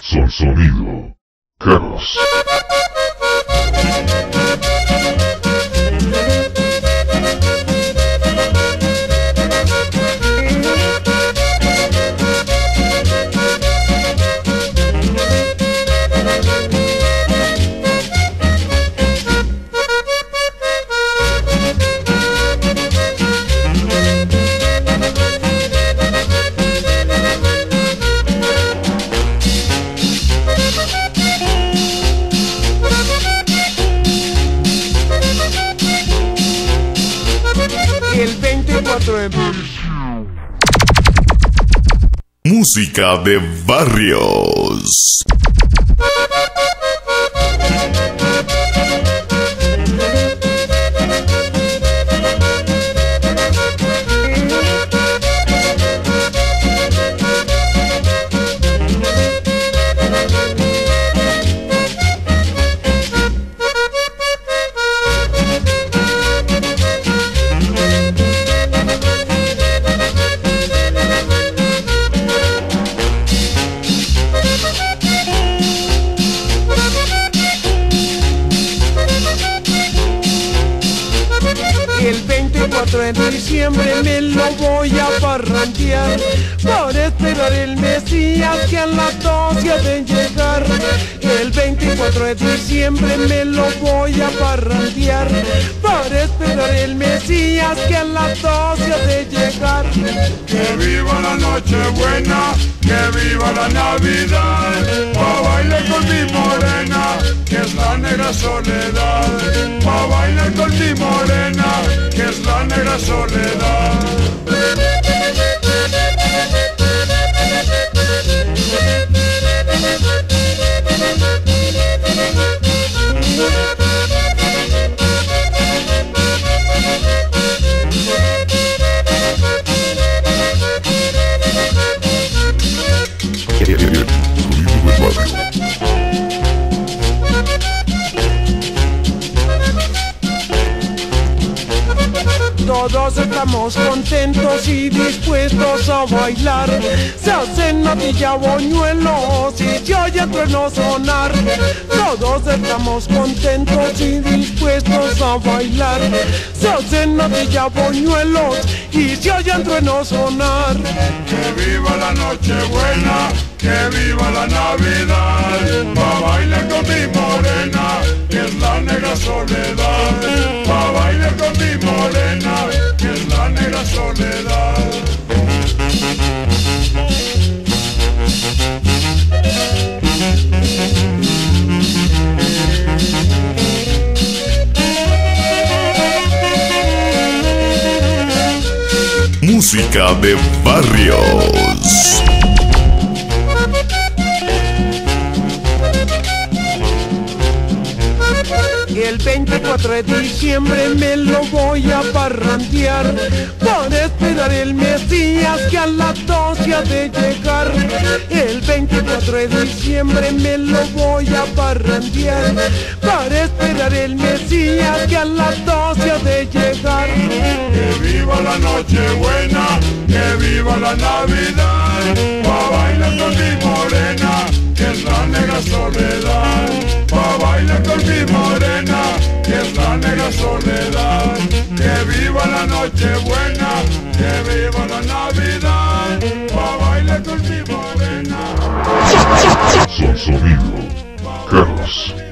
Son sonido. Carlos. El 24 de Música de barrios. El 24 de diciembre me lo voy a parrandear, por esperar el Mesías que a las 12 ha de llegar. El 24 de diciembre me lo voy a parrandear, por esperar el Mesías que a las 12 ha de llegar. Que viva la Nochebuena, que viva la Navidad, pa' bailar con mi morena, que es la negra soledad, pa' bailar con mi morena, que es la negra soledad. Todos estamos contentos y dispuestos a bailar. Se hacen natilla boñuelos y se oye trueno sonar. Todos estamos contentos y dispuestos a bailar. Se hacen natilla boñuelos y se oye trueno sonar. Que viva la Nochebuena, que viva la Navidad, pa' bailar con mi morena, que es la negra soledad, pa' bailar con mi morena, que es la negra soledad. Música de barrios. El 24 de diciembre me lo voy a parrandear, por esperar el Mesías que a las 12 ha de llegar. El 24 de diciembre me lo voy a parrandear, para esperar el Mesías que a las 12 ha de llegar. Que viva la Nochebuena, que viva la Navidad, pa' bailar con mi morena, que es la negra soledad, pa' bailar con mi morena, que es la negra soledad. Que viva la Nochebuena, que viva la Navidad, pa' bailar con mi morena. Son sonido. Carlos.